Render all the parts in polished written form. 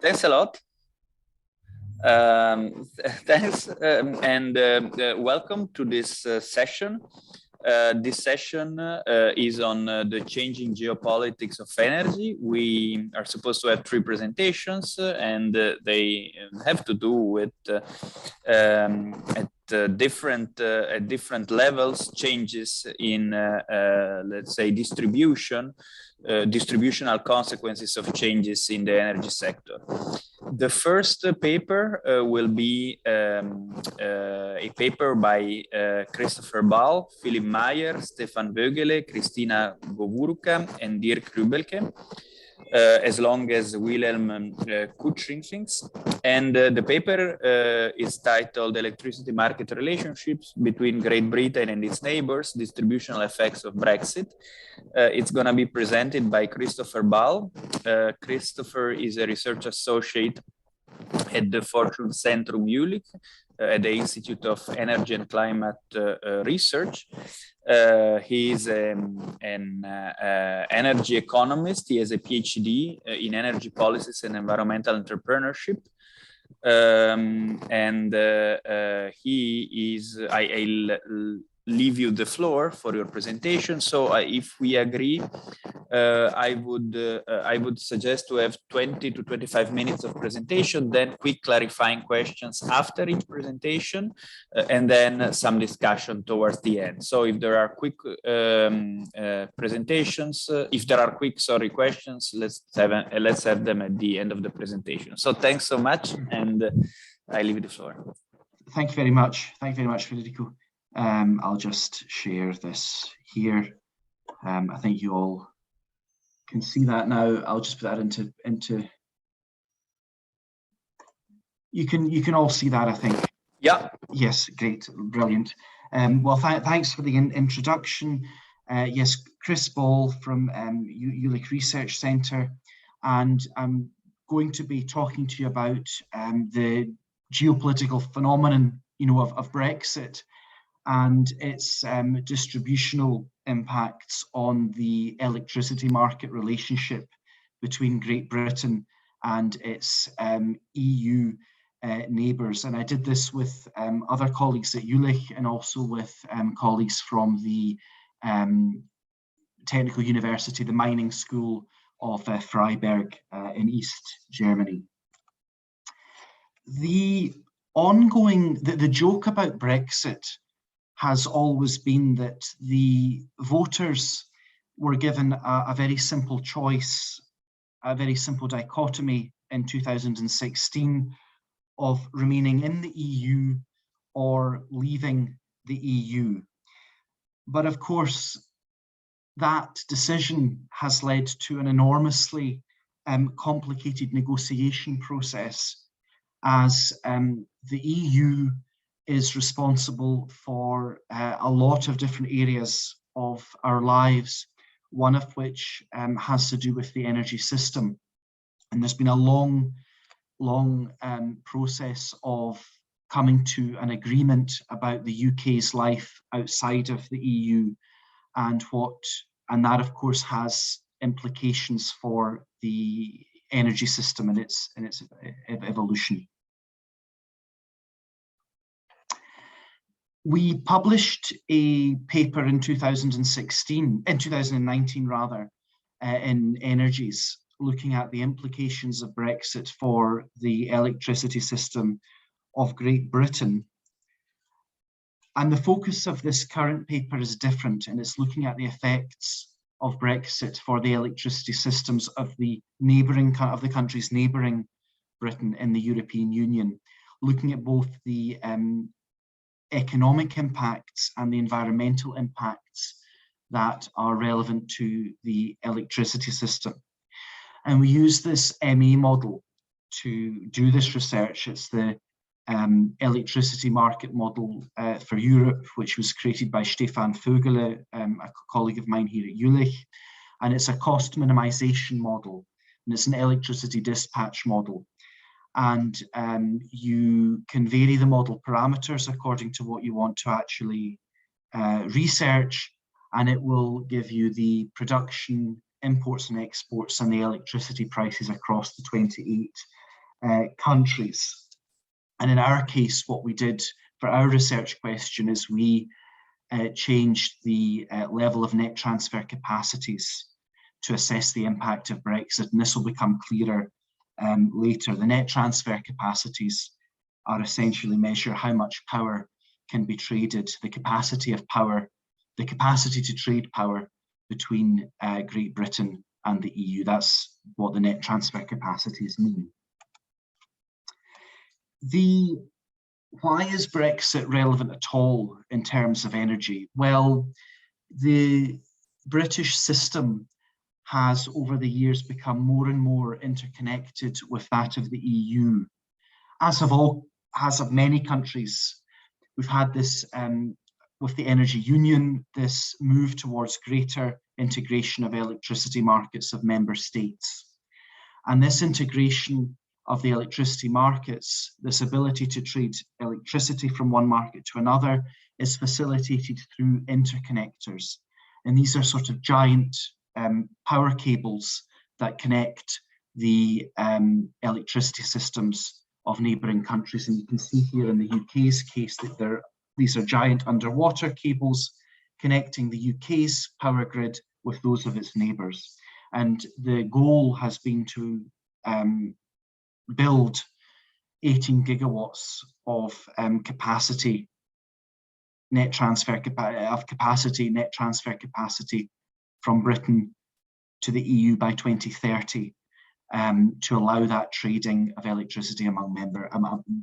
Thanks a lot. Thanks and welcome to this session. This session is on the changing geopolitics of energy. We are supposed to have 3 presentations and they have to do with at different levels changes in let's say distributional consequences of changes in the energy sector. The first paper will be a paper by Christopher Ball, Philip Meyer, Stefan Vögele, Christina Gowurka, and Dirk Rübelke, as long as Wilhelm Kutschrinklings. And the paper is titled Electricity Market Relationships Between Great Britain and its Neighbors, Distributional Effects of Brexit. It's going to be presented by Christopher Ball. Christopher is a research associate at the Forschungszentrum Jülich at the Institute of Energy and Climate Research. He is an energy economist. He has a PhD in energy policies and environmental entrepreneurship. He is, I'll leave you the floor for your presentation. So if we agree, I would suggest to have 20 to 25 minutes of presentation, then quick clarifying questions after each presentation, and then some discussion towards the end. So if there are quick presentations, if there are quick, questions, let's have them at the end of the presentation. So thanks so much, and I leave you the floor. Thank you very much. Thank you very much, Federico. I'll just share this here. I think you all can see that now. I'll just put that into. You can all see that, I think. Yeah. Yes, great, brilliant. Well, thanks for the introduction. Yes, Chris Ball from Jülich Research Centre, and I'm going to be talking to you about the geopolitical phenomenon, of Brexit and its distributional impacts on the electricity market relationship between Great Britain and its EU neighbours. And I did this with other colleagues at Jülich and also with colleagues from the Technical University, the Mining School of Freiberg in East Germany. The joke about Brexit has always been that the voters were given a very simple choice, a very simple dichotomy in 2016 of remaining in the EU or leaving the EU. But of course, that decision has led to an enormously complicated negotiation process, as the EU is responsible for a lot of different areas of our lives, one of which has to do with the energy system. And there's been a long process of coming to an agreement about the UK's life outside of the EU, and that of course has implications for the energy system and its evolution. We published a paper in 2019 rather, in Energies, looking at the implications of Brexit for the electricity system of Great Britain. And the focus of this current paper is different, and it's looking at the effects of Brexit for the electricity systems of the countries neighbouring Britain in the European Union, looking at both the economic impacts and the environmental impacts that are relevant to the electricity system. And we use this MA model to do this research. It's the electricity market model for Europe, which was created by Stefan Vögele, a colleague of mine here at Jülich. And it's a cost minimization model, and it's an electricity dispatch model. And you can vary the model parameters according to what you want to actually research, and it will give you the production, imports and exports, and the electricity prices across the 28 countries. And in our case, what we did for our research question is we changed the level of net transfer capacities to assess the impact of Brexit, and this will become clearer later. The net transfer capacities are essentially measure how much power can be traded, the capacity of power, the capacity to trade power between Great Britain and the EU. That's what the net transfer capacities mean. Why is Brexit relevant at all in terms of energy? Well, the British system has over the years become more and more interconnected with that of the EU. As of many countries, we've had this with the energy union, this move towards greater integration of electricity markets of member states. And this integration of the electricity markets, this ability to trade electricity from one market to another, is facilitated through interconnectors. And these are sort of giant power cables that connect the electricity systems of neighbouring countries. And you can see here in the UK's case that these are giant underwater cables connecting the UK's power grid with those of its neighbours. And the goal has been to build 18 gigawatts of capacity, net transfer capacity from Britain to the EU by 2030, to allow that trading of electricity among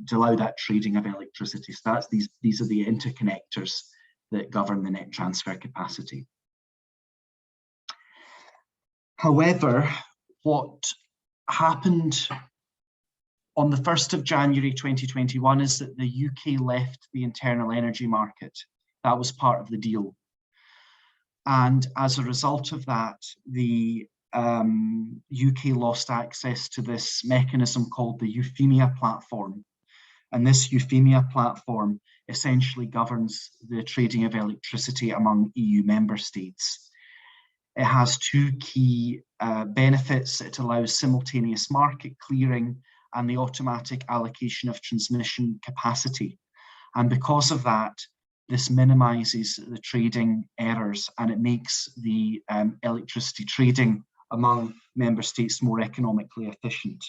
to allow that trading of electricity. So these are the interconnectors that govern the net transfer capacity. However, what happened on the 1st of January 2021 is that the UK left the internal energy market. That was part of the deal. And as a result of that, the UK lost access to this mechanism called the Euphemia platform. And this Euphemia platform essentially governs the trading of electricity among EU member states. It has two key benefits. It allows simultaneous market clearing and the automatic allocation of transmission capacity. And because of that, this minimizes the trading errors and it makes the electricity trading among member states more economically efficient.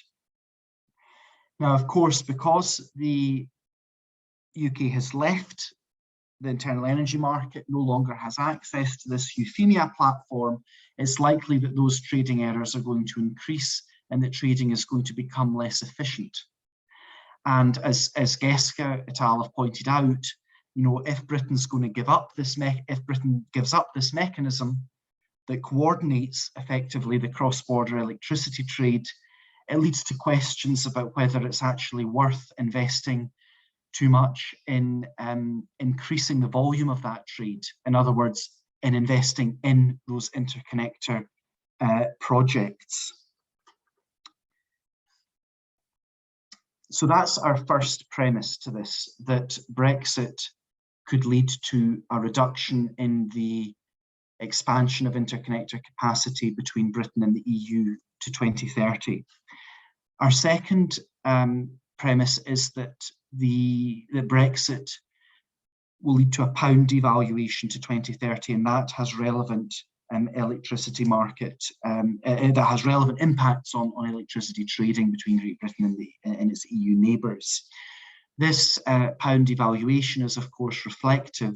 Now, of course, because the UK has left the internal energy market, no longer has access to this Euphemia platform, it's likely that those trading errors are going to increase and that trading is going to become less efficient. And as Geska et al. Have pointed out, if Britain's going to give up this, if Britain gives up this mechanism that coordinates effectively the cross-border electricity trade, it leads to questions about whether it's actually worth investing too much in increasing the volume of that trade. In other words, in investing in those interconnector projects. So that's our first premise to this, that Brexit could lead to a reduction in the expansion of interconnector capacity between Britain and the EU to 2030. Our second premise is that Brexit will lead to a pound devaluation to 2030, and that has relevant electricity market, that has relevant impacts on electricity trading between Great Britain and its EU neighbours. This pound devaluation is, of course, reflective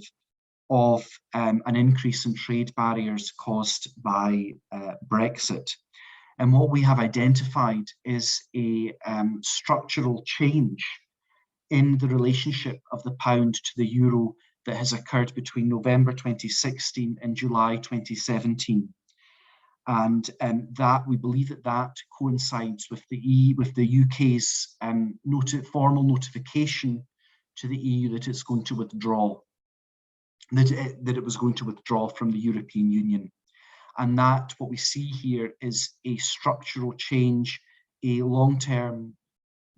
of an increase in trade barriers caused by Brexit. And what we have identified is a structural change in the relationship of the pound to the euro that has occurred between November 2016 and July 2017. And that we believe that coincides with the UK's formal notification to the EU that it's going to withdraw, that it was going to withdraw from the European Union. And that what we see here is a structural change, a long-term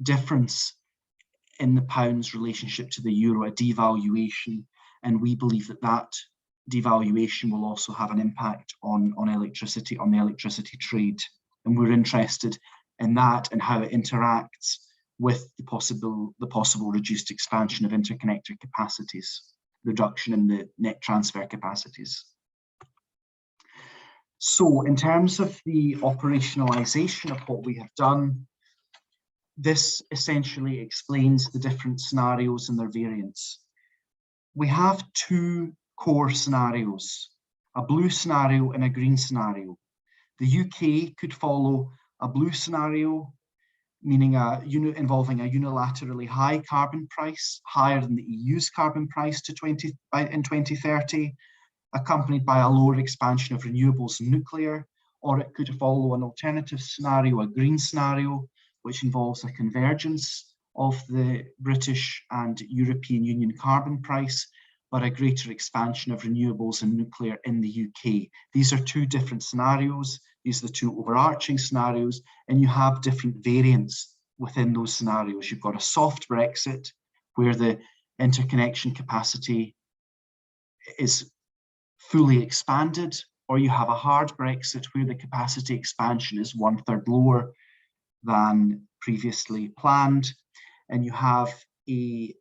difference in the pound's relationship to the euro, a devaluation. And we believe that devaluation will also have an impact on electricity, on the electricity trade. And we're interested in that and how it interacts with the possible reduced expansion of interconnector capacities, reduction in the net transfer capacities. So in terms of the operationalization of what we have done, this essentially explains the different scenarios and their variants. We have two core scenarios, a blue scenario and a green scenario. The UK could follow a blue scenario, meaning involving a unilaterally high carbon price, higher than the EU's carbon price in 2030, accompanied by a lower expansion of renewables and nuclear, or it could follow an alternative scenario, a green scenario, which involves a convergence of the British and European Union carbon price, but a greater expansion of renewables and nuclear in the UK. These are two different scenarios. These are the two overarching scenarios, and you have different variants within those scenarios. You've got a soft Brexit, where the interconnection capacity is fully expanded, or you have a hard Brexit, where the capacity expansion is 1/3 lower than previously planned, and you have a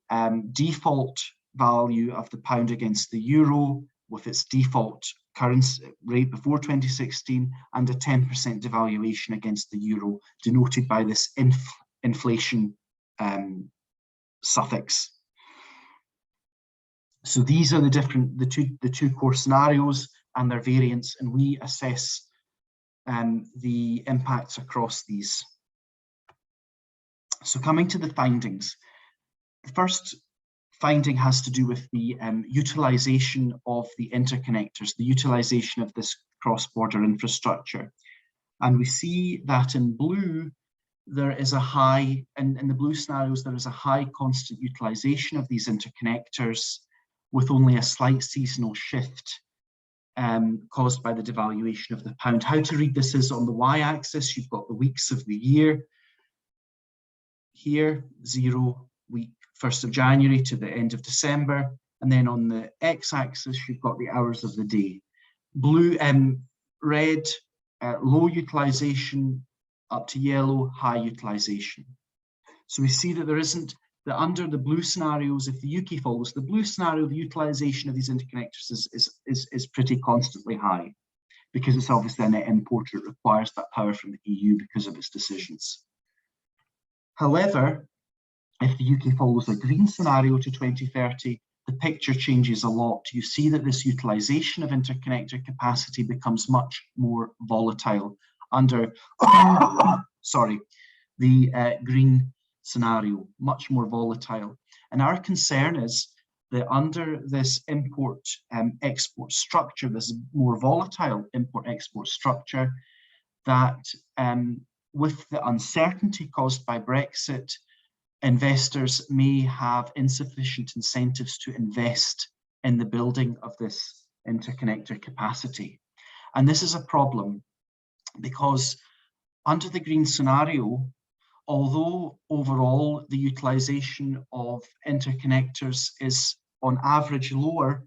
default value of the pound against the euro with its default currency rate before 2016, and a 10% devaluation against the euro, denoted by this inflation suffix. So these are the two core scenarios and their variants, and we assess the impacts across these. So coming to the findings, the first finding has to do with the utilization of the interconnectors, the utilization of this cross-border infrastructure. And we see that in blue, there is a high, in the blue scenarios, there is a high constant utilization of these interconnectors, with only a slight seasonal shift caused by the devaluation of the pound. How to read this is on the y-axis, you've got the weeks of the year. Here, 0 week, 1st of January to the end of December. And then on the x-axis, you've got the hours of the day. Blue, red, low utilization, up to yellow, high utilization. So we see that there isn't, that under the blue scenarios, if the UK follows the blue scenario, the utilization of these interconnectors is pretty constantly high, because it's obviously a net importer. It requires that power from the EU because of its decisions. However, if the UK follows a green scenario to 2030, the picture changes a lot. You see that this utilization of interconnector capacity becomes much more volatile under, the green scenario, much more volatile. And our concern is that under this import-export structure, this more volatile import-export structure, that with the uncertainty caused by Brexit, investors may have insufficient incentives to invest in the building of this interconnector capacity. And this is a problem because under the green scenario, although overall the utilization of interconnectors is on average lower,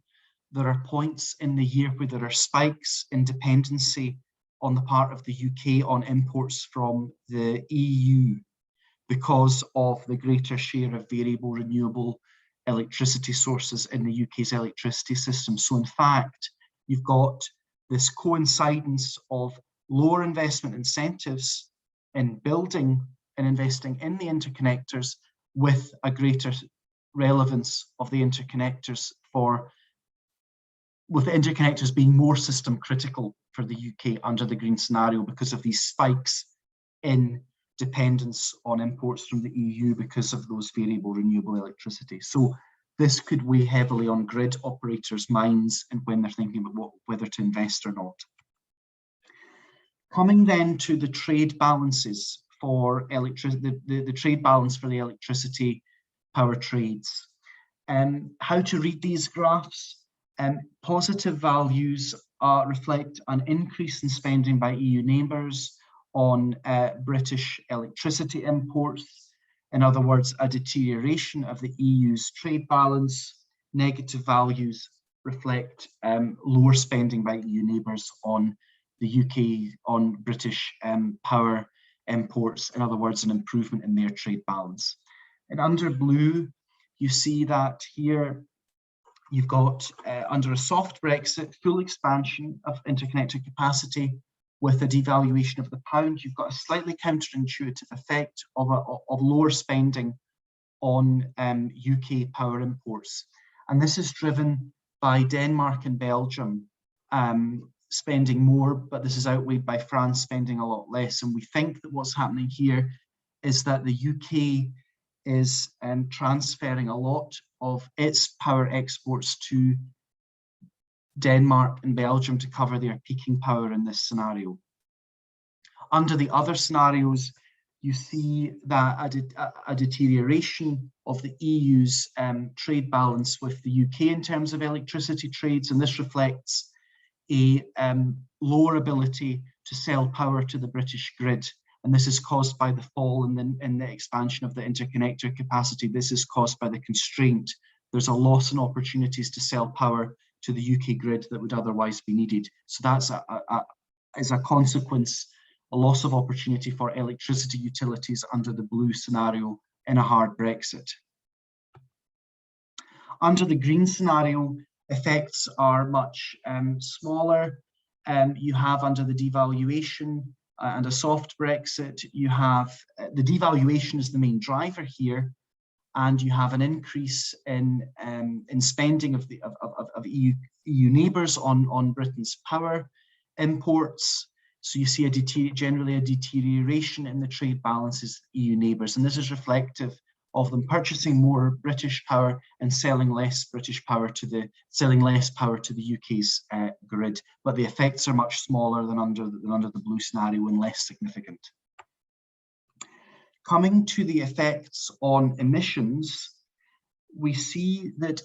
there are points in the year where there are spikes in dependency on the part of the UK on imports from the EU because of the greater share of variable renewable electricity sources in the UK's electricity system. So in fact, you've got this coincidence of lower investment incentives in building and investing in the interconnectors with a greater relevance of the interconnectors with the interconnectors being more system critical for the UK under the green scenario because of these spikes in dependence on imports from the EU because of those variable renewable electricity. So this could weigh heavily on grid operators' minds and when they're thinking about whether to invest or not. Coming then to the trade balances for electricity, the trade balance for the electricity power trades. How to read these graphs? Positive values reflect an increase in spending by EU neighbours on British electricity imports. In other words, a deterioration of the EU's trade balance. Negative values reflect lower spending by EU neighbours on the UK, on British power imports, in other words, an improvement in their trade balance. And under blue, you see that here you've got, under a soft Brexit, full expansion of interconnector capacity with a devaluation of the pound. You've got a slightly counterintuitive effect of lower spending on UK power imports. And this is driven by Denmark and Belgium spending more, but this is outweighed by France spending a lot less. And we think that what's happening here is that the UK is transferring a lot of its power exports to Denmark and Belgium to cover their peaking power in this scenario. Under the other scenarios, you see that a deterioration of the EU's trade balance with the UK in terms of electricity trades, and this reflects a lower ability to sell power to the British grid. And this is caused by the fall in the expansion of the interconnector capacity. This is caused by the constraint. There's a loss in opportunities to sell power to the UK grid that would otherwise be needed. So that's as a consequence, a loss of opportunity for electricity utilities under the blue scenario in a hard Brexit. Under the green scenario, effects are much smaller. You have, under the devaluation and a soft Brexit, you have the devaluation is the main driver here, and you have an increase in spending of EU neighbours on Britain's power imports. So you see generally a deterioration in the trade balances EU neighbours, and this is reflective of them purchasing more British power and selling less power to the UK's grid. But the effects are much smaller than under the blue scenario and less significant. Coming to the effects on emissions, we see that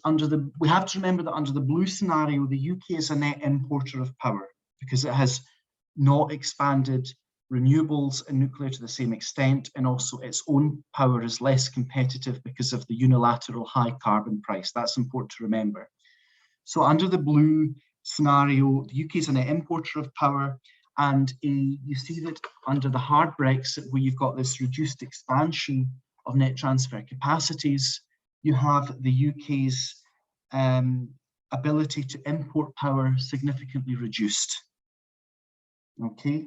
we have to remember that under the blue scenario, the UK is a net importer of power because it has not expanded renewables and nuclear to the same extent, and also its own power is less competitive because of the unilateral high carbon price. That's important to remember. So under the blue scenario, the UK is a net importer of power, and you see that under the hard Brexit, where you've got this reduced expansion of net transfer capacities, you have the UK's ability to import power significantly reduced. Okay.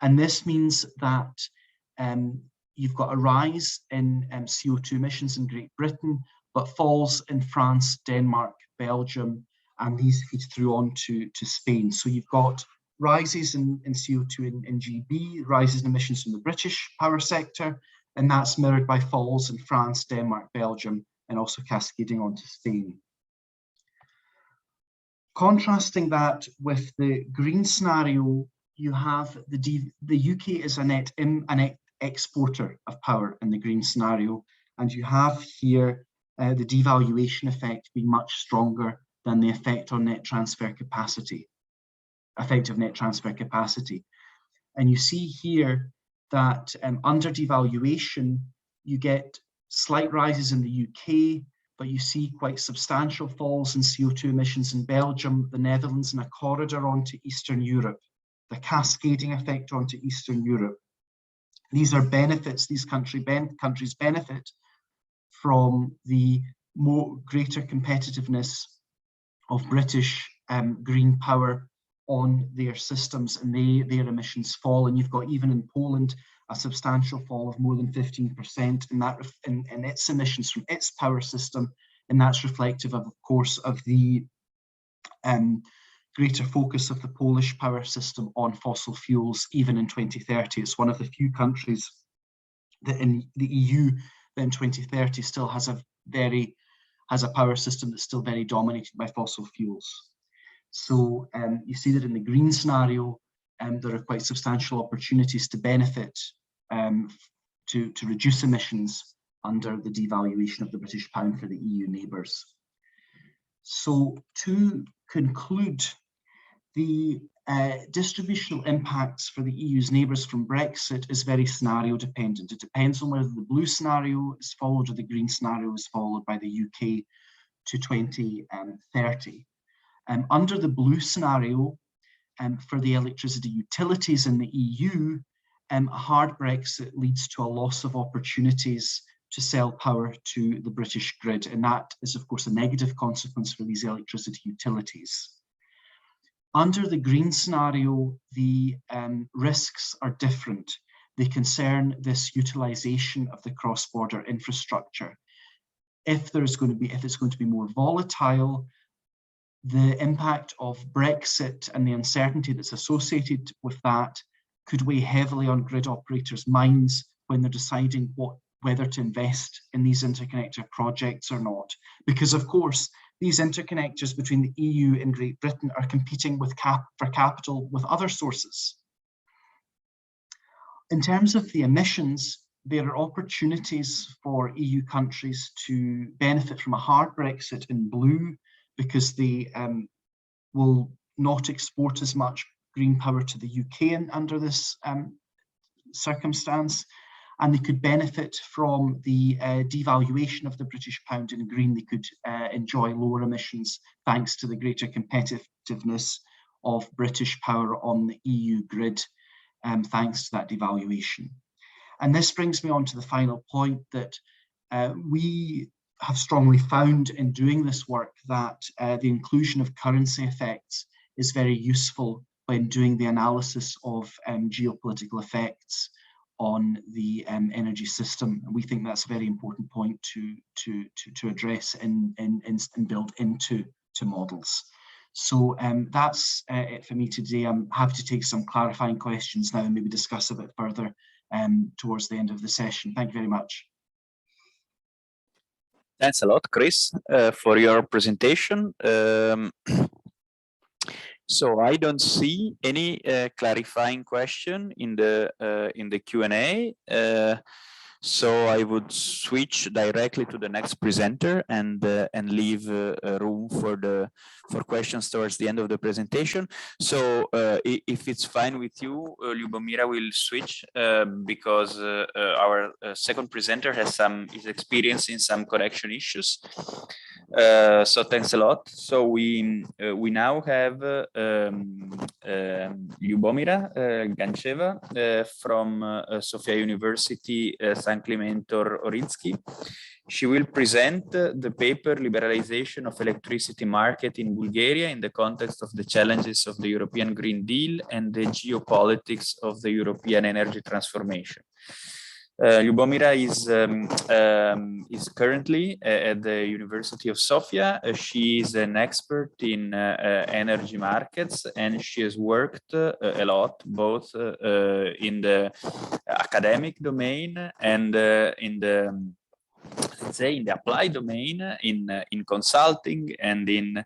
And this means that you've got a rise in CO2 emissions in Great Britain, but falls in France, Denmark, Belgium, and these feed through on to Spain. So you've got rises in CO2 in GB, rises in emissions from the British power sector, and that's mirrored by falls in France, Denmark, Belgium, and also cascading onto Spain. Contrasting that with the green scenario, you have the UK is a net exporter of power in the green scenario, and you have here the devaluation effect being much stronger than the effect on net transfer capacity, effective net transfer capacity. And you see here that under devaluation, you get slight rises in the UK, but you see quite substantial falls in CO2 emissions in Belgium, the Netherlands, and a corridor onto Eastern Europe. The cascading effect onto Eastern Europe. These are benefits, these countries benefit from the greater competitiveness of British green power on their systems, and their emissions fall. And you've got, even in Poland, a substantial fall of more than 15% in its emissions from its power system, and that's reflective of course, of the greater focus of the Polish power system on fossil fuels, even in 2030. It's one of the few countries that in the EU that in 2030 still has a power system that's still very dominated by fossil fuels. So you see that in the green scenario, there are quite substantial opportunities to benefit, to reduce emissions under the devaluation of the British pound for the EU neighbours. So to conclude, the distributional impacts for the EU's neighbours from Brexit is very scenario dependent. It depends on whether the blue scenario is followed or the green scenario is followed by the UK to 2030. Under the blue scenario, for the electricity utilities in the EU, a hard Brexit leads to a loss of opportunities to sell power to the British grid, and that is, of course, a negative consequence for these electricity utilities. Under the green scenario, the risks are different. They concern this utilisation of the cross-border infrastructure. If it's going to be more volatile, the impact of Brexit and the uncertainty that's associated with that could weigh heavily on grid operators' minds when they're deciding whether to invest in these interconnector projects or not. Because, of course, these interconnectors between the EU and Great Britain are competing for capital with other sources. In terms of the emissions, there are opportunities for EU countries to benefit from a hard Brexit in blue, because they will not export as much green power to the UK under this circumstance, and they could benefit from the devaluation of the British pound. In green, they could enjoy lower emissions thanks to the greater competitiveness of British power on the EU grid, thanks to that devaluation. And this brings me on to the final point, that we have strongly found in doing this work that the inclusion of currency effects is very useful when doing the analysis of geopolitical effects on the energy system. And we think that's a very important point to address and build into models. So that's it for me today. I'm happy to take some clarifying questions now and maybe discuss a bit further towards the end of the session. Thank you very much. Thanks a lot, Chris, for your presentation. So I don't see any clarifying question in the Q&A. So I would switch directly to the next presenter and leave room for questions towards the end of the presentation. So if it's fine with you, Lubomira will switch because our second presenter is experiencing some connection issues. So thanks a lot. So we now have Lubomira Gancheva from Sofia University, San Clemente Orinski. She will present the paper Liberalization of Electricity Market in Bulgaria in the context of the challenges of the European Green Deal and the geopolitics of the European energy transformation. Lubomira is currently at the University of Sofia. She is an expert in energy markets, and she has worked a lot both in the academic domain and in the, let's say, in the applied domain, in consulting and in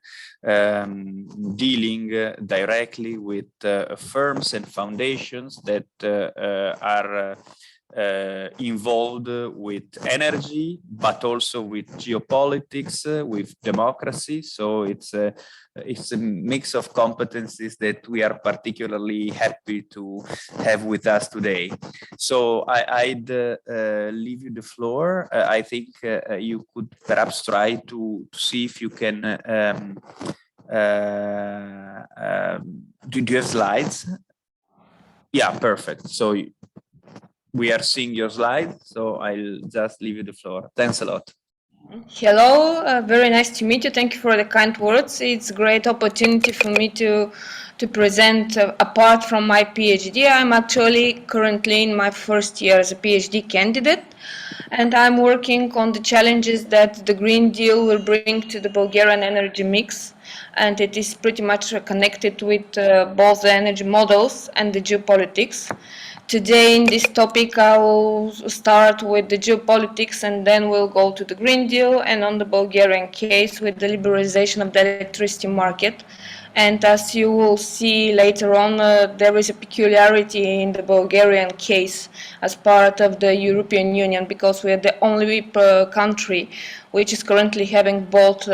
dealing directly with firms and foundations that are involved with energy, but also with geopolitics, with democracy. So it's a mix of competencies that we are particularly happy to have with us today. So I'd leave you the floor. I think you could perhaps try to see if you can. Do you have slides? Yeah, perfect. So we are seeing your slide, so I'll just leave you the floor. Thanks a lot. Hello, very nice to meet you. Thank you for the kind words. It's a great opportunity for me to present apart from my PhD. I'm actually currently in my first year as a PhD candidate, and I'm working on the challenges that the Green Deal will bring to the Bulgarian energy mix. And it is pretty much connected with both the energy models and the geopolitics. Today in this topic I will start with the geopolitics, and then we'll go to the Green Deal and on the Bulgarian case with the liberalization of the electricity market. And as you will see later on, there is a peculiarity in the Bulgarian case as part of the European Union, because we are the only country which is currently having both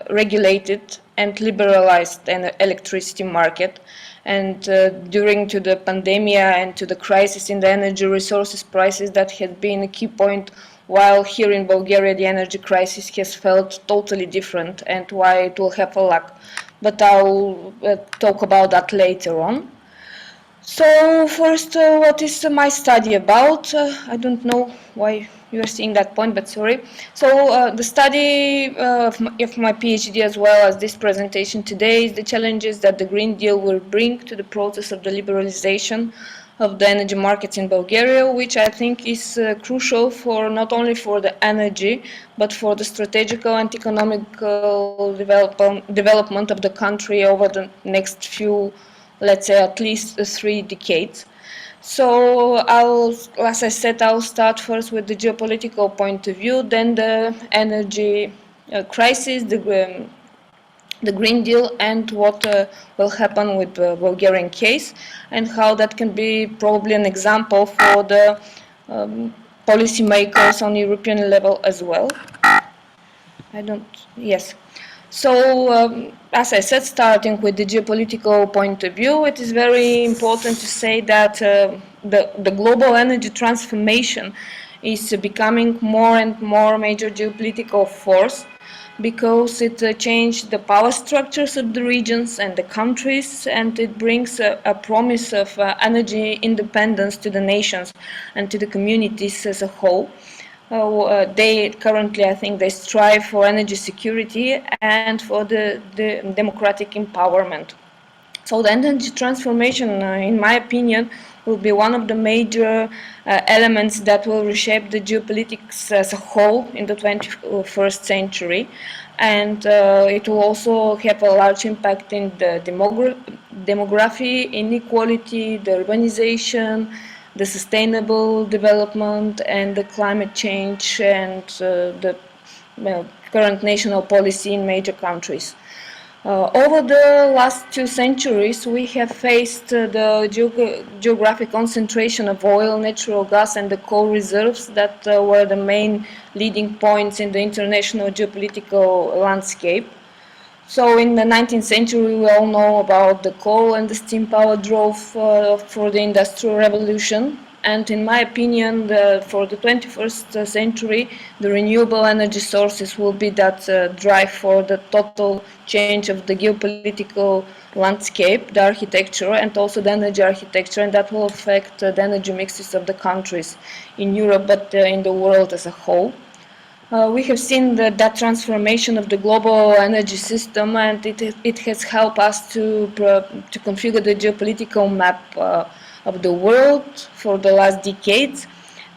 regulated and liberalized an electricity market. And during to the pandemic and to the crisis in the energy resources prices, that had been a key point, while here in Bulgaria the energy crisis has felt totally different, and why it will have a lag. But I'll talk about that later on. So first, what is my study about? I don't know why you are seeing that point, but sorry. So the study of my PhD, as well as this presentation today, is the challenges that the Green Deal will bring to the process of the liberalization of the energy markets in Bulgaria, which I think is crucial for not only for the energy, but for the strategical and economical development of the country over the next few, let's say, at least 3 decades. So as I said, I'll start first with the geopolitical point of view, then the energy crisis, the Green Deal, and what will happen with the Bulgarian case, and how that can be probably an example for the policymakers on European level as well. Yes. So, as I said, starting with the geopolitical point of view, it is very important to say that the global energy transformation is becoming more and more major geopolitical force, because it changed the power structures of the regions and the countries, and it brings a promise of energy independence to the nations and to the communities as a whole. They currently, I think, they strive for energy security and for the democratic empowerment. So the energy transformation, in my opinion, will be one of the major elements that will reshape the geopolitics as a whole in the 21st century. And it will also have a large impact in the demography, inequality, the urbanization, the sustainable development, and the climate change, and the current national policy in major countries. Over the last 2 centuries, we have faced the geographic concentration of oil, natural gas, and the coal reserves that were the main leading points in the international geopolitical landscape. So in the 19th century, we all know about the coal and the steam power drove for the Industrial Revolution. And in my opinion, for the 21st century, the renewable energy sources will be that drive for the total change of the geopolitical landscape, the architecture, and also the energy architecture, and that will affect the energy mixes of the countries in Europe, but in the world as a whole. We have seen that transformation of the global energy system, and it has helped us to configure the geopolitical map of the world for the last decades.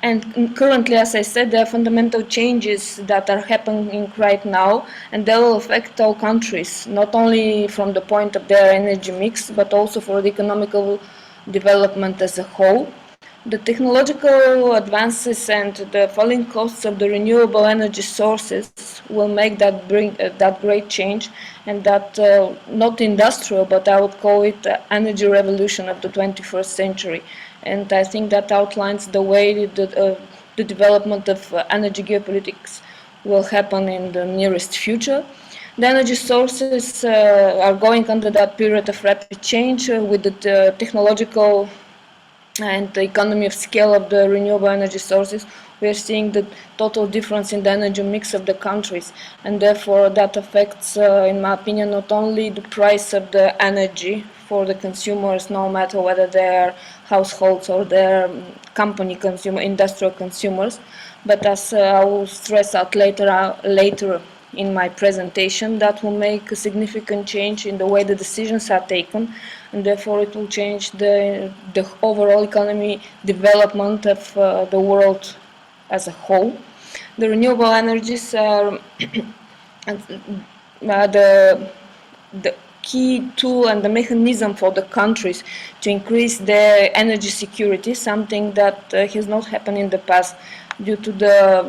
And currently, as I said, there are fundamental changes that are happening right now, and they will affect all countries, not only from the point of their energy mix, but also for the economical development as a whole. The technological advances and the falling costs of the renewable energy sources will make that great change, and that not industrial, but I would call it the energy revolution of the 21st century. And I think that outlines the way the development of energy geopolitics will happen in the nearest future. The energy sources are going under that period of rapid change with the technological and the economy of scale of the renewable energy sources. We are seeing the total difference in the energy mix of the countries, and therefore that affects, in my opinion, not only the price of the energy for the consumers, no matter whether they are households or they're company industrial consumers, but as I will stress out later in my presentation, that will make a significant change in the way the decisions are taken, and therefore it will change the overall economy development of the world as a whole. The renewable energies are the key tool and the mechanism for the countries to increase their energy security, something that has not happened in the past due to the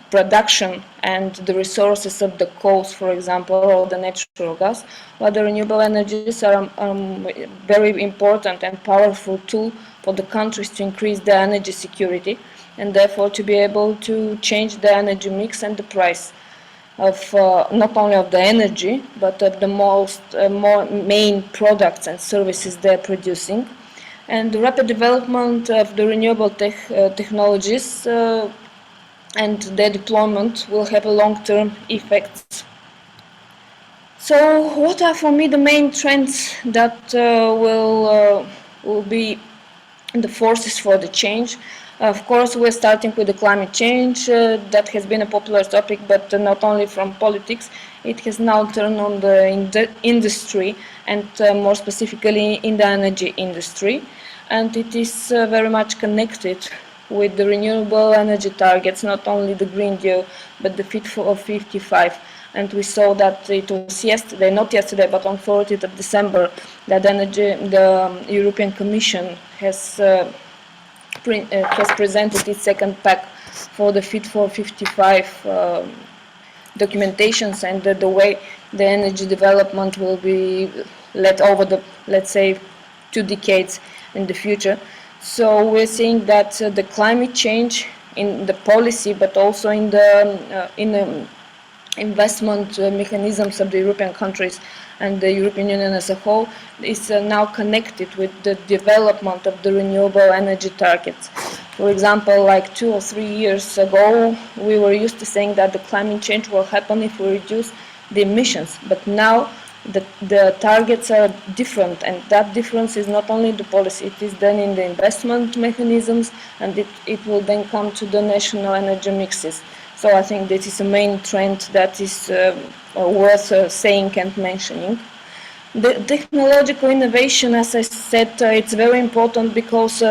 production and the resources of the coals, for example, or the natural gas, while the renewable energies are very important and powerful tool for the countries to increase their energy security, and therefore to be able to change the energy mix and the price of not only of the energy, but of the more main products and services they're producing. And the rapid development of the renewable technologies and their deployment will have a long-term effects. So what are for me the main trends that will be the forces for the change? Of course, we're starting with the climate change. That has been a popular topic, but not only from politics. It has now turned on the industry, and more specifically in the energy industry. And it is very much connected with the renewable energy targets, not only the Green Deal, but the Fit for 55. And we saw that it was yesterday, not yesterday, but on 30th of December, that the European Commission has presented its second pack for the Fit for 55 documentations, and the way the energy development will be led over the, let's say, 2 decades in the future. So we're seeing that the climate change in the policy, but also in the investment mechanisms of the European countries and the European Union as a whole is now connected with the development of the renewable energy targets. For example, like 2 or 3 years ago, we were used to saying that the climate change will happen if we reduce the emissions, but now the targets are different, and that difference is not only the policy, it is then in the investment mechanisms, and it will then come to the national energy mixes. So I think this is a main trend that is worth saying and mentioning. The technological innovation, as I said, it's very important because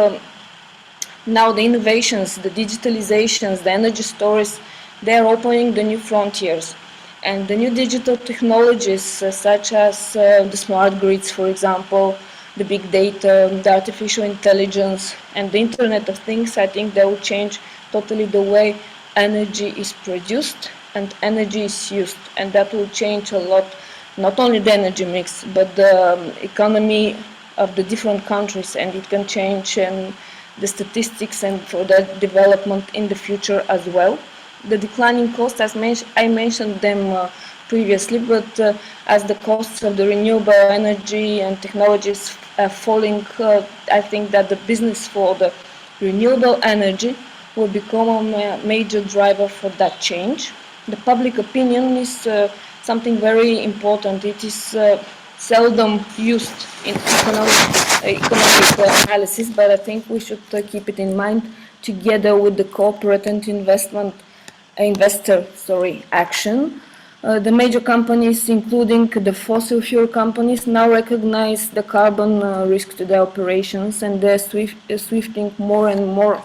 now the innovations, the digitalizations, the energy stories, they are opening the new frontiers. And the new digital technologies, such as the smart grids, for example, the big data, the artificial intelligence, and the Internet of Things, I think they will change totally the way energy is produced and energy is used. And that will change a lot, not only the energy mix, but the economy of the different countries, and it can change the statistics and for that development in the future as well. The declining costs, as I mentioned them previously, but as the costs of the renewable energy and technologies are falling, I think that the business for the renewable energy will become a major driver for that change. The public opinion is something very important. It is seldom used in economic analysis, but I think we should keep it in mind together with the corporate and investor action. The major companies, including the fossil fuel companies, now recognize the carbon risk to their operations, and they're swifting more and more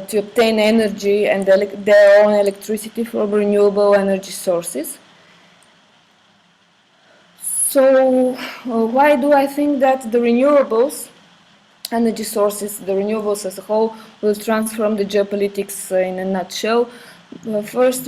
to obtain energy and their own electricity from renewable energy sources. So why do I think that the renewables energy sources, the renewables as a whole, will transform the geopolitics in a nutshell? First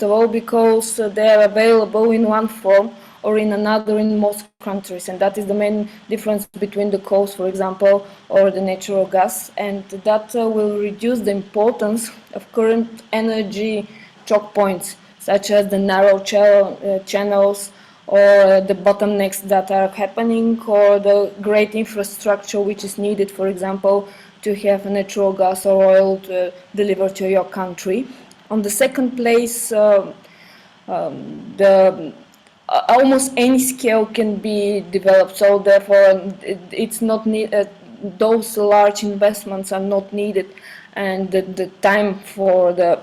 of all, because they are available in one form or in another in most countries, and that is the main difference between the coals, for example, or the natural gas, and that will reduce the importance of current energy choke points, such as the narrow channels, or the bottlenecks that are happening, or the great infrastructure which is needed, for example, to have natural gas or oil delivered to your country. On the second place, almost any scale can be developed, so therefore it's not those large investments are not needed, and the time for the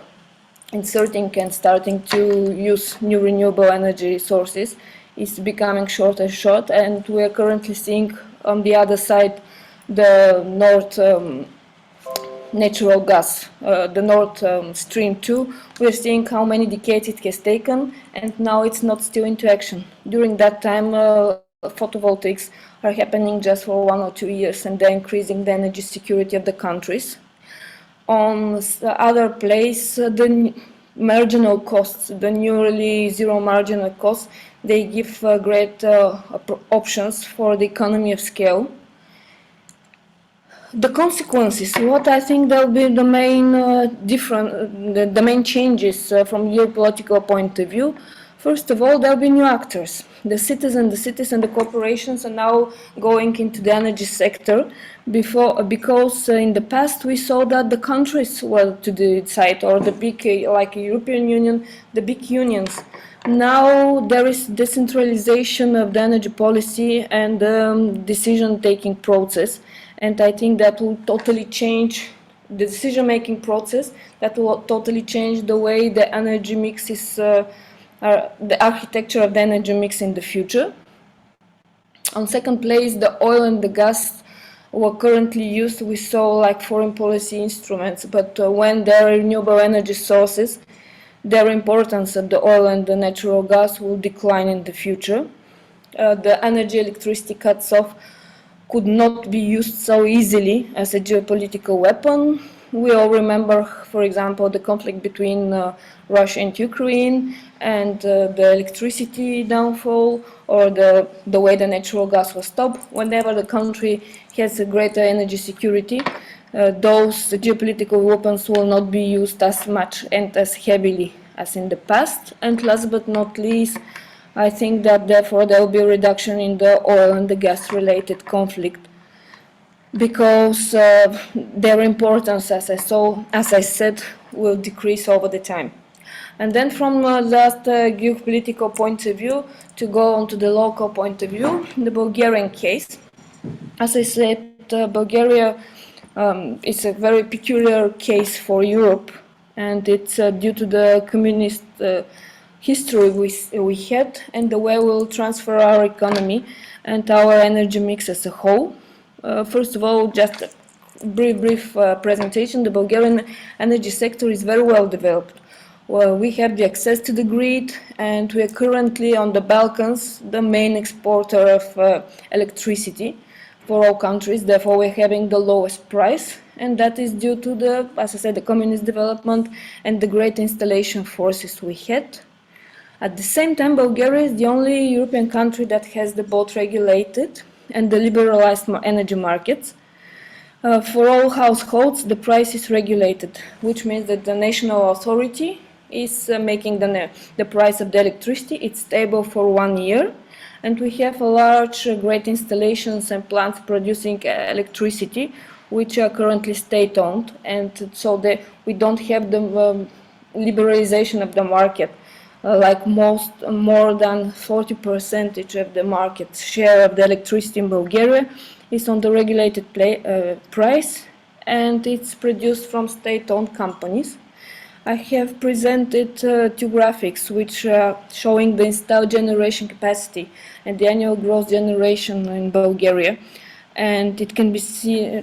inserting and starting to use new renewable energy sources is becoming short and short, and we are currently seeing on the other side the North natural gas, the Nord Stream 2. We're seeing how many decades it has taken, and now it's not still into action. During that time, photovoltaics are happening just for 1 or 2 years, and they're increasing the energy security of the countries. On the other place, the marginal costs, the nearly zero marginal costs, they give great options for the economy of scale. The consequences, what I think will be the main the main changes from geopolitical point of view. First of all, there will be new actors. The cities and the corporations are now going into the energy sector because in the past we saw that the countries were to decide, or the big, like European Union, the big unions Now there is decentralization of the energy policy and decision-taking process, and I think that will totally change the decision-making process. That will totally change the way the energy mix is, the architecture of the energy mix in the future. On second place, the oil and the gas were currently used, we saw like foreign policy instruments, but when there are renewable energy sources, their importance of the oil and the natural gas will decline in the future. The energy electricity cuts off could not be used so easily as a geopolitical weapon. We all remember, for example, the conflict between Russia and Ukraine and the electricity downfall, or the way the natural gas was stopped. Whenever the country has a greater energy security, those geopolitical weapons will not be used as much and as heavily as in the past. And last but not least, I think that therefore there will be a reduction in the oil and the gas related conflict, because their importance, as I said, will decrease over the time. And then from that geopolitical point of view, to go on to the local point of view, the Bulgarian case. As I said, Bulgaria is a very peculiar case for Europe, and it's due to the communist history we had and the way we'll transfer our economy and our energy mix as a whole. First of all, just a brief presentation. The Bulgarian energy sector is very well developed. Well, we have the access to the grid, and we are currently on the Balkans the main exporter of electricity for all countries. Therefore, we're having the lowest price, and that is due to the, as I said, the communist development and the great installation forces we had. At the same time, Bulgaria is the only European country that has the both regulated and the liberalized energy markets. For all households, the price is regulated, which means that the national authority is making the price of the electricity. It's stable for 1 year, and we have a large, great installations and plants producing electricity, which are currently state-owned, and so we don't have the liberalization of the market. Like more than 40% of the market share of the electricity in Bulgaria is on the regulated price, and it's produced from state-owned companies. I have presented two graphics which are showing the installed generation capacity and the annual gross generation in Bulgaria, and it can be seen.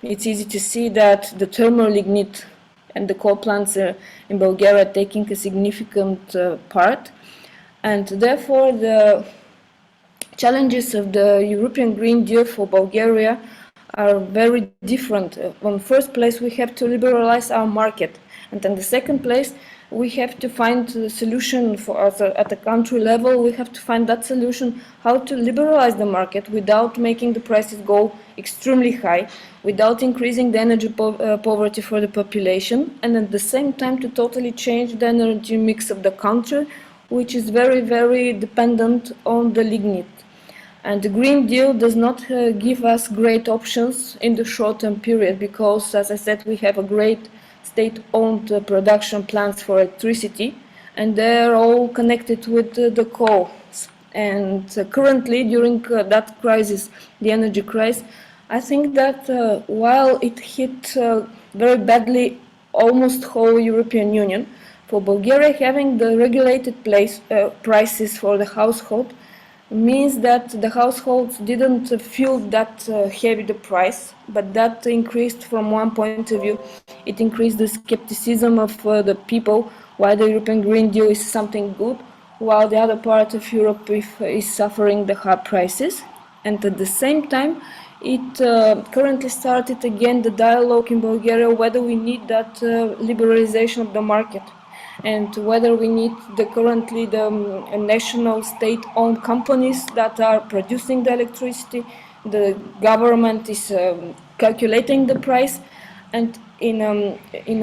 It's easy to see that the thermal lignite and the coal plants in Bulgaria are taking a significant part, and therefore the challenges of the European Green Deal for Bulgaria are very different. In the first place, we have to liberalize our market, and in the second place, we have to find a solution for us at the country level. We have to find that solution, how to liberalize the market without making the prices go extremely high, without increasing the energy poverty for the population, and at the same time to totally change the energy mix of the country, which is very, very dependent on the lignite. And the Green Deal does not give us great options in the short-term period, because, as I said, we have a great state-owned production plants for electricity, and they're all connected with the coal. And currently, during that crisis, the energy crisis, I think that while it hit very badly almost whole European Union, for Bulgaria having the regulated prices for the household means that the households didn't feel that heavy the price, but that increased from one point of view. It increased the skepticism of the people why the European Green Deal is something good, while the other part of Europe is suffering the high prices. And at the same time, it currently started again the dialogue in Bulgaria whether we need that liberalization of the market, and whether we need currently the national state-owned companies that are producing the electricity. The government is calculating the price, and in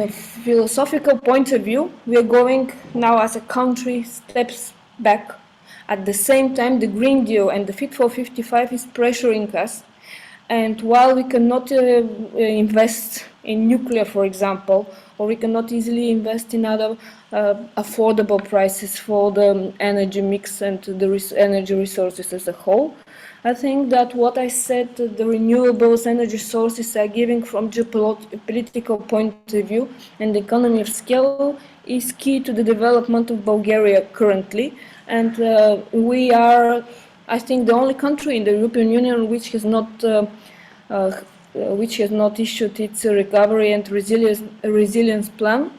a philosophical point of view, we are going now as a country steps back. At the same time, the Green Deal and the Fit for 55 is pressuring us, And while we cannot invest in nuclear, for example, or we cannot easily invest in other affordable prices for the energy mix and the energy resources as a whole, I think that what I said, the renewables energy sources are giving from geopolitical point of view and the economy of scale is key to the development of Bulgaria currently. And we are, I think, the only country in the European Union which has not issued its recovery and resilience plan.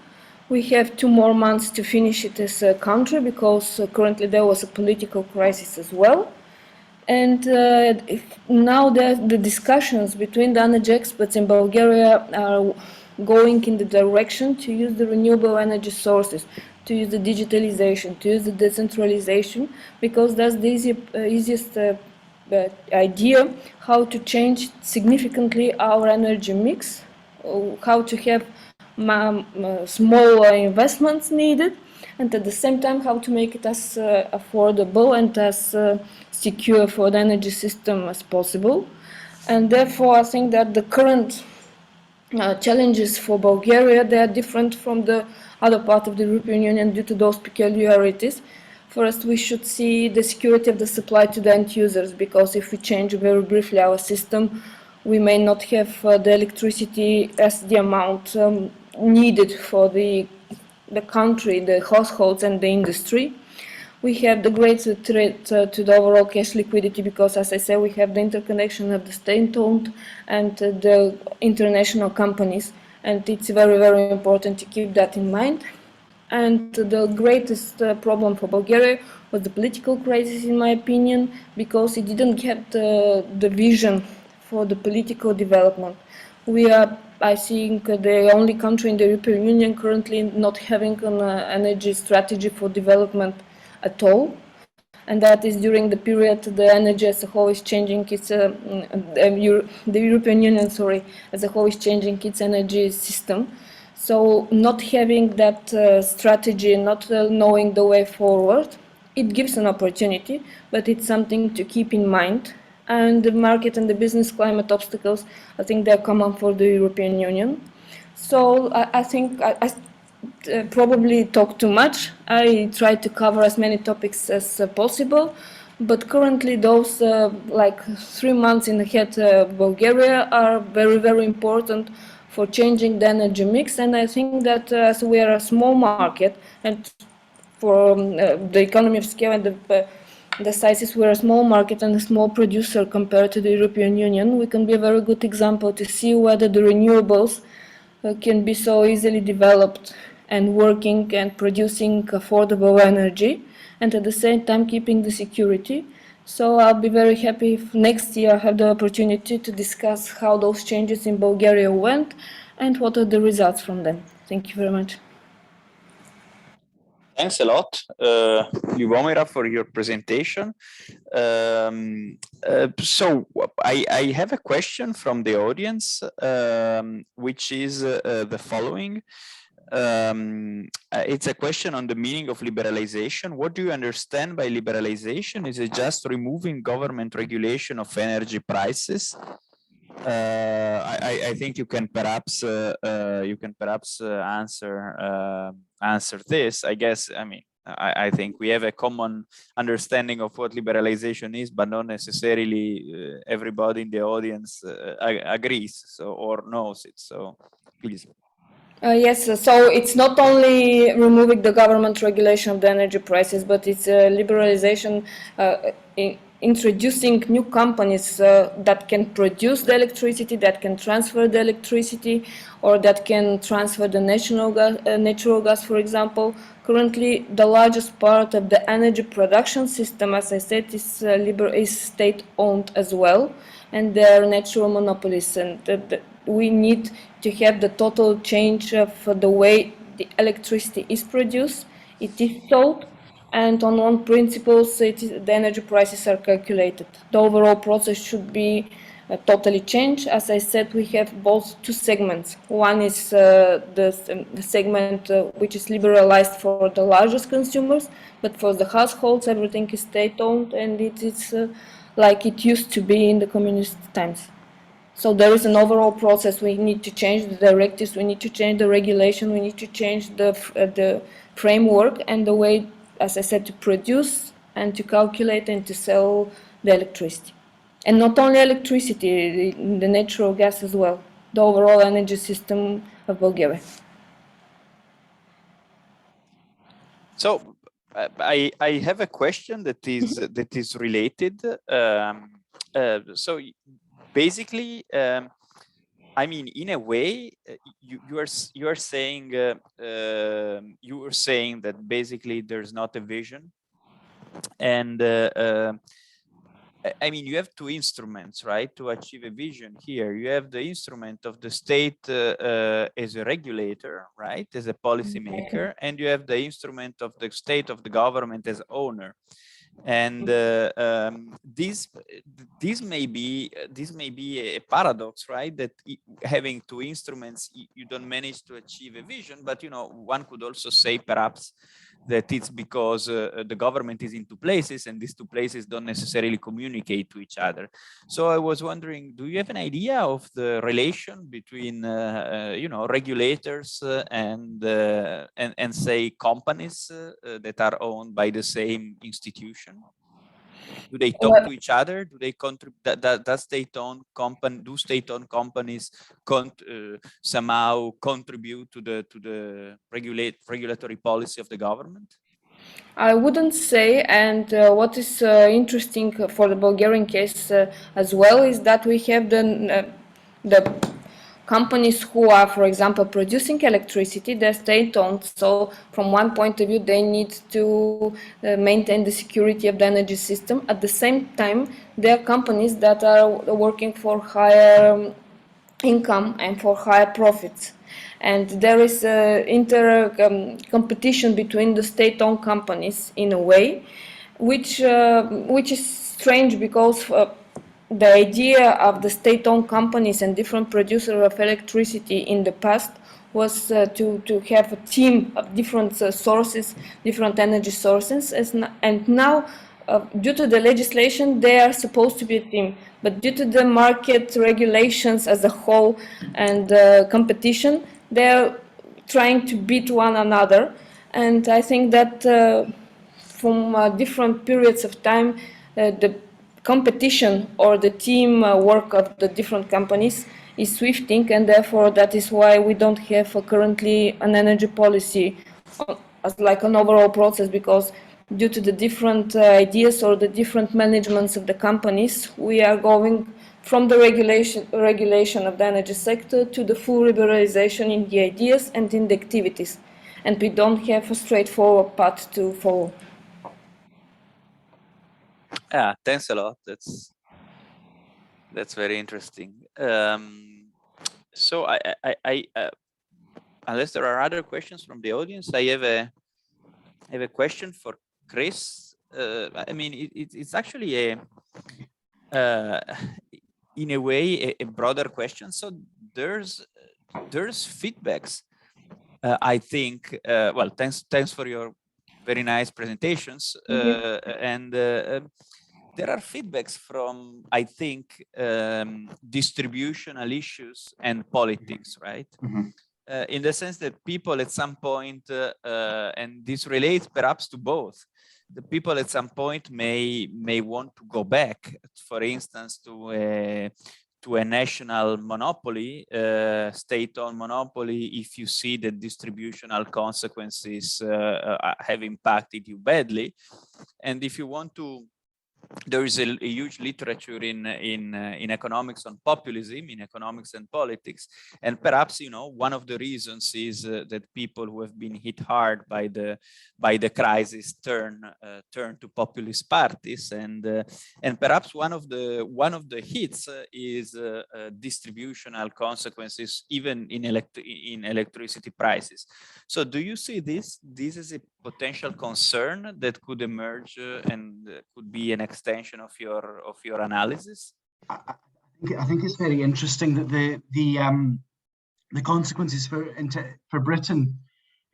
We have 2 more months to finish it as a country because currently there was a political crisis as well. And now the discussions between the energy experts in Bulgaria are going in the direction to use the renewable energy sources, to use the digitalization, to use the decentralization, because that's the easiest idea how to change significantly our energy mix, how to have smaller investments needed, and at the same time how to make it as affordable and as secure for the energy system as possible. And therefore I think that the current challenges for Bulgaria, they are different from the other part of the European Union due to those peculiarities. First, we should see the security of the supply to the end users, because if we change very briefly our system, we may not have the electricity as the amount needed for the country, the households and the industry. We have the great threat to the overall cash liquidity because, as I said, we have the interconnection of the state-owned and the international companies, and it's very, very important to keep that in mind. And the greatest problem for Bulgaria was the political crisis, in my opinion, because it didn't get the vision for the political development. We are, I think, the only country in the European Union currently not having an energy strategy for development at all, and that is during the period the energy as a whole is changing its the European Union, as a whole is changing its energy system. So not having that strategy, not knowing the way forward, it gives an opportunity, but it's something to keep in mind. And the market and the business climate obstacles, I think they're common for the European Union. So I think I probably talk too much. I try to cover as many topics as possible, but currently those like 3 months in ahead Bulgaria are very, very important for changing the energy mix. And I think that as we are a small market, and for the economy of scale and the sizes, we're a small market and a small producer compared to the European Union, we can be a very good example to see whether the renewables can be so easily developed and working and producing affordable energy, and at the same time keeping the security. So I'll be very happy if next year I have the opportunity to discuss how those changes in Bulgaria went and what are the results from them. Thank you very much. Thanks a lot, Lyubomira, for your presentation. So I have a question from the audience, which is the following. It's a question on the meaning of liberalization. What do you understand by liberalization? Is it just removing government regulation of energy prices? I think you can perhaps answer this. I guess, I mean, I think we have a common understanding of what liberalization is, but not necessarily everybody in the audience agrees or knows it. So please. Yes, so it's not only removing the government regulation of the energy prices, but it's liberalization, introducing new companies that can produce the electricity, that can transfer the electricity, or that can transfer the natural gas, for example. Currently, the largest part of the energy production system, as I said, is state-owned as well, and they are natural monopolies. And we need to have the total change of the way the electricity is produced, it is sold, and on one principles the energy prices are calculated. The overall process should be totally changed. As I said, we have both 2 segments. One is the segment which is liberalized for the largest consumers, but for the households everything is state-owned, and it is like it used to be in the communist times. So there is an overall process. We need to change the directives, we need to change the regulation, we need to change the framework and the way, as I said, to produce and to calculate and to sell the electricity. And not only electricity, the natural gas as well, the overall energy system of Bulgaria. So I have a question that is related. So basically, I mean, in a way, you are saying you were saying that basically there's not a vision, and I mean, you have two instruments, right, to achieve a vision here. You have the instrument of the state as a regulator, right, as a policymaker, and you have the instrument of the state, of the government as owner. And this may be a paradox, right? That having two instruments, you don't manage to achieve a vision. But you know, one could also say perhaps that it's because the government is in two places, and these two places don't necessarily communicate to each other. So I was wondering, do you have an idea of the relation between you know, regulators and say companies that are owned by the same institution? Do they talk to each other? Do they contribute? Does state-owned companies somehow contribute to the regulatory policy of the government? I wouldn't say, and what is interesting for the Bulgarian case as well is that we have the companies who are, for example, producing electricity, they're state-owned, so from one point of view they need to maintain the security of the energy system. At the same time, there are companies that are working for higher income and for higher profits. And there is competition between the state-owned companies in a way, which is strange because the idea of the state-owned companies and different producers of electricity in the past was to have a team of different sources, different energy sources, and now due to the legislation, they are supposed to be a team. But due to the market regulations as a whole and competition, they're trying to beat one another. And I think that from different periods of time, the competition or the team work of the different companies is swifting, and therefore that is why we don't have currently an energy policy as like an overall process, because due to the different ideas or the different managements of the companies, we are going from the regulation of the energy sector to the full liberalization in the ideas and in the activities. And we don't have a straightforward path to follow. Yeah, thanks a lot. That's very interesting. So I unless there are other questions from the audience, I have a question for Chris. I mean, it's actually in a way a broader question. So there's feedbacks. I think. Well, thanks for your very nice presentations. And there are feedbacks from, I think, distributional issues and politics, right? In the sense that people at some point, and this relates perhaps to both, the people at some point may want to go back, for instance, to a national monopoly, state-owned monopoly, if you see that distributional consequences have impacted you badly. And if you want to, there is a huge literature in economics on populism, in economics and politics, and perhaps, you know, one of the reasons is that people who have been hit hard by the crisis turn to populist parties, and perhaps one of the hits is distributional consequences, even in electricity prices. So, do you see this as a potential concern that could emerge and could be an extension of your analysis? I think it's very interesting that the consequences for Britain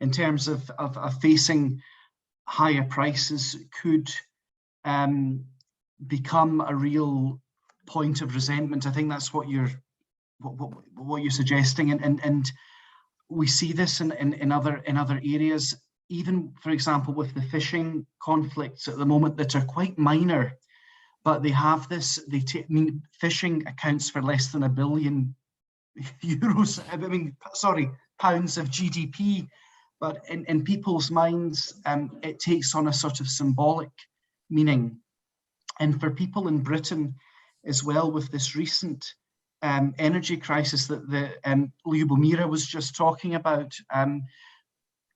in terms of facing higher prices could become a real point of resentment. I think that's what you're what you're suggesting, and we see this in other areas, even for example with the fishing conflicts at the moment that are quite minor, but they have this. I mean, fishing accounts for less than £1 billion pounds of GDP, but in people's minds, it takes on a sort of symbolic meaning. And for people in Britain as well, with this recent energy crisis that Lyubomira was just talking about,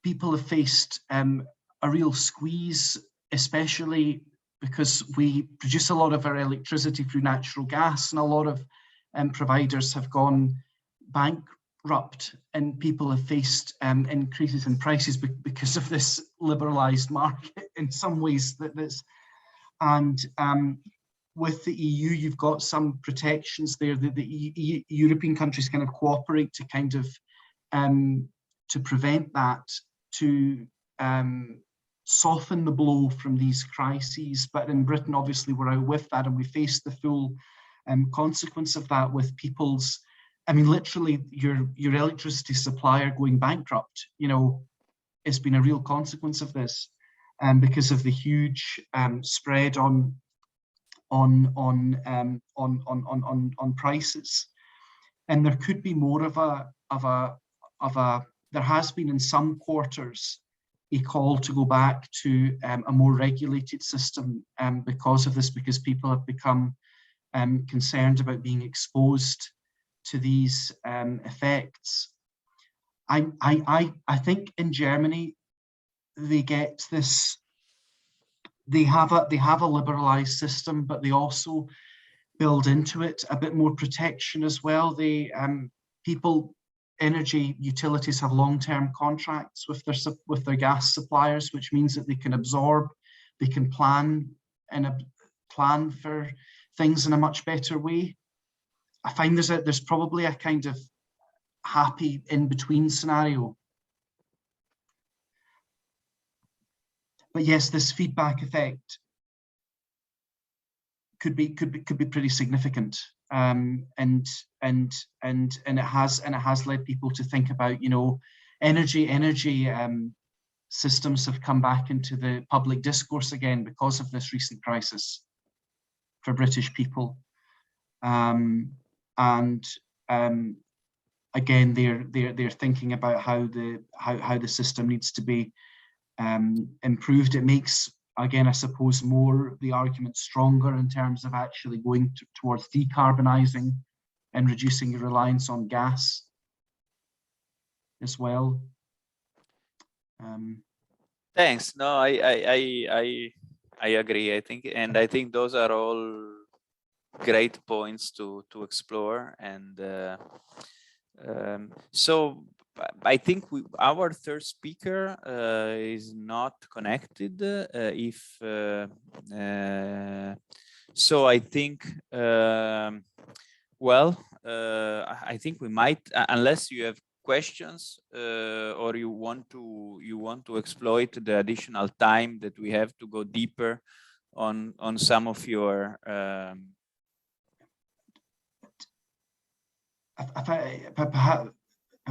people have faced a real squeeze, especially because we produce a lot of our electricity through natural gas, and a lot of providers have gone bankrupt, and people have faced increases in prices because of this liberalised market in some ways. And with the EU, you've got some protections there. The European countries kind of cooperate to kind of to prevent that, to soften the blow from these crises. But in Britain, obviously, we're out with that, and we face the full consequence of that with people's. I mean, literally, your electricity supplier going bankrupt. You know, it's been a real consequence of this, because of the huge spread on prices. And there could be more of a. There has been in some quarters a call to go back to a more regulated system because of this, because people have become concerned about being exposed to these effects. I think in Germany they get this. They have a liberalised system, but they also build into it a bit more protection as well. They energy utilities have long-term contracts with their gas suppliers, which means that they can absorb, they can plan for things in a much better way. I find there's probably a kind of happy in-between scenario. But yes, this feedback effect could be pretty significant, and it has led people to think about, you know, energy systems have come back into the public discourse again because of this recent crisis for British people, and again they're thinking about how the system needs to be improved. It makes, again, I suppose, the argument stronger in terms of actually going towards decarbonising and reducing your reliance on gas as well. Thanks. No, I agree. I think those are all great points to explore. And so I think our third speaker is not connected. So I think, I think we might, unless you have questions or you want to exploit the additional time that we have to go deeper on some of your.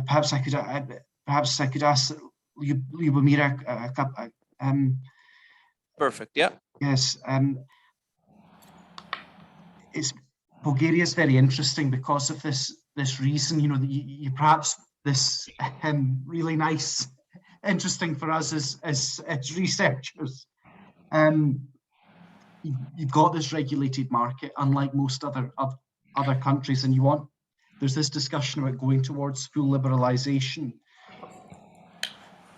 Perhaps I could ask Lyubomira a couple. Perfect. Yeah. Yes. Bulgaria is very interesting because of this reason. You know, you perhaps this really nice, interesting for us as researchers. You've got this regulated market, unlike most other countries, and there's this discussion about going towards full liberalisation.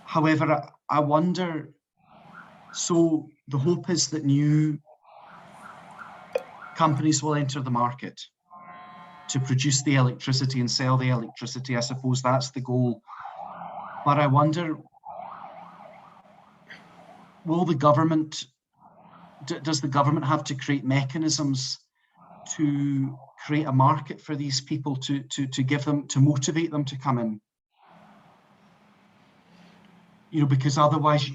However, I wonder, so the hope is that new companies will enter the market to produce the electricity and sell the electricity. I suppose that's the goal. But I wonder, does the government have to create mechanisms to create a market for these people, to motivate them to come in? You know, because otherwise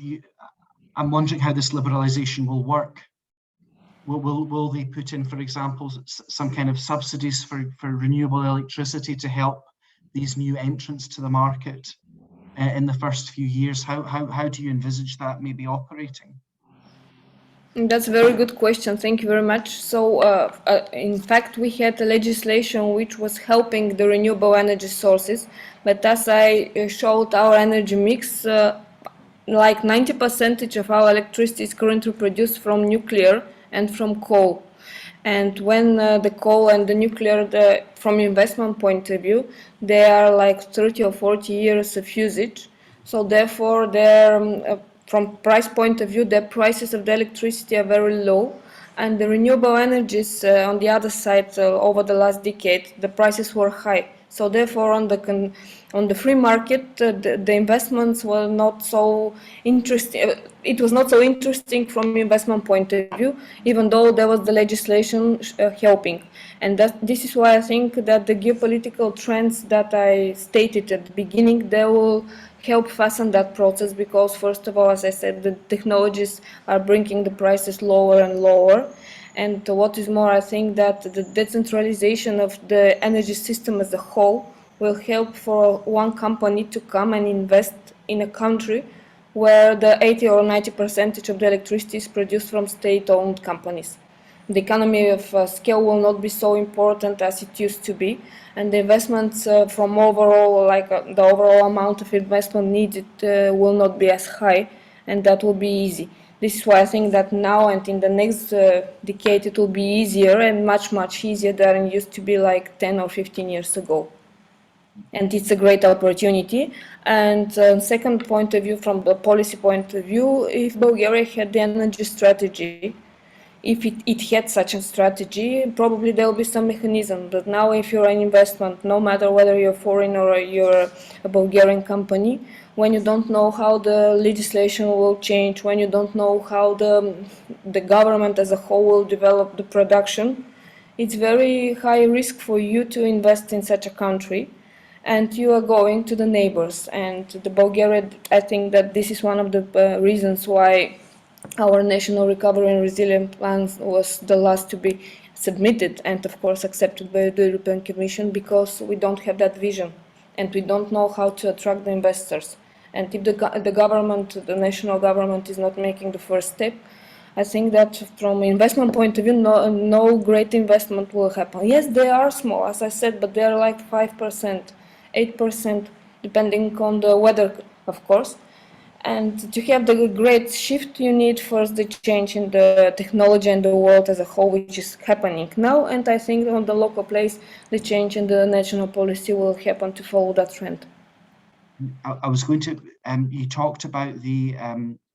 I'm wondering how this liberalisation will work. Will they put in, for example, some kind of subsidies for renewable electricity to help these new entrants to the market in the first few years? How do you envisage that maybe operating? That's a very good question. Thank you very much. So, in fact, we had a legislation which was helping the renewable energy sources, but as I showed our energy mix, like 90% of our electricity is currently produced from nuclear and from coal. And when the coal and the nuclear, from investment point of view, they are like 30 or 40 years of usage. So therefore, they're from price point of view, the prices of the electricity are very low, and the renewable energies on the other side, over the last decade, the prices were high. So therefore, on the free market, the investments were not so interesting. It was not so interesting from investment point of view, even though there was the legislation helping. And this is why I think that the geopolitical trends that I stated at the beginning, they will help fasten that process, because first of all, as I said, the technologies are bringing the prices lower and lower. And what is more, I think that the decentralization of the energy system as a whole will help for one company to come and invest in a country where the 80 or 90% of the electricity is produced from state-owned companies. The economy of scale will not be so important as it used to be, and the investments from overall, the overall amount of investment needed will not be as high, and that will be easy. This is why I think that now and in the next decade it will be easier, and much, much easier than it used to be like 10 or 15 years ago. And it's a great opportunity. And second point of view, from the policy point of view, if Bulgaria had the energy strategy, if it had such a strategy, probably there will be some mechanism. But now if you're an investment, no matter whether you're foreign or you're a Bulgarian company, when you don't know how the legislation will change, when you don't know how the government as a whole will develop the production, it's very high risk for you to invest in such a country. And you are going to the neighbors. And the Bulgaria, I think that this is one of the reasons why our National Recovery and Resilience Plan was the last to be submitted and, of course, accepted by the European Commission, because we don't have that vision and we don't know how to attract the investors. And if the government, the national government, is not making the first step, I think that from investment point of view, no great investment will happen. Yes, they are small, as I said, but they are like 5%, 8%, depending on the weather, of course. And to have the great shift, you need first the change in the technology and the world as a whole, which is happening now. And I think on the local place, the change in the national policy will happen to follow that trend. I was going to, you talked about the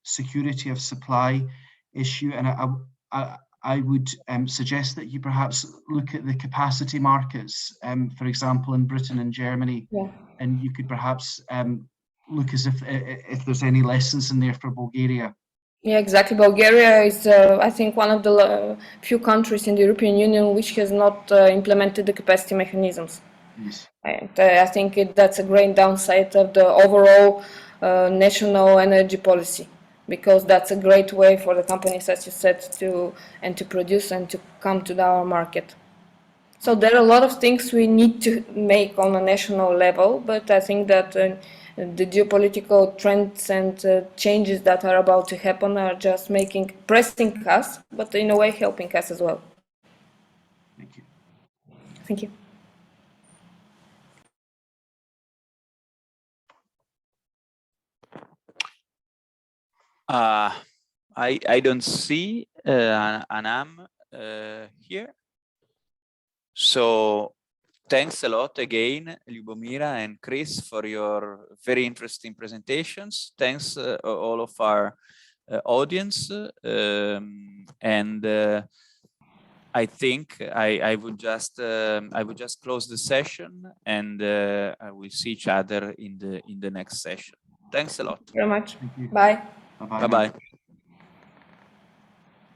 security of supply issue, and I would suggest that you perhaps look at the capacity markets, for example, in Britain and Germany, and you could perhaps look as if there's any lessons in there for Bulgaria. Yeah, exactly. Bulgaria is, I think, one of the few countries in the European Union which has not implemented the capacity mechanisms. Yes. And I think that's a great downside of the overall national energy policy, because that's a great way for the companies, as you said, to produce and to come to our market. So there are a lot of things we need to make on a national level, but I think that the geopolitical trends and changes that are about to happen are just pressing us, but in a way helping us as well. Thank you. Thank you. I don't see Anam here. So thanks a lot again, Lyubomira and Chris, for your very interesting presentations. Thanks all of our audience. And I think I would just close the session, and I will see each other in the next session. Thanks a lot. Very much. Thank you. Bye. Bye-bye. Bye-bye.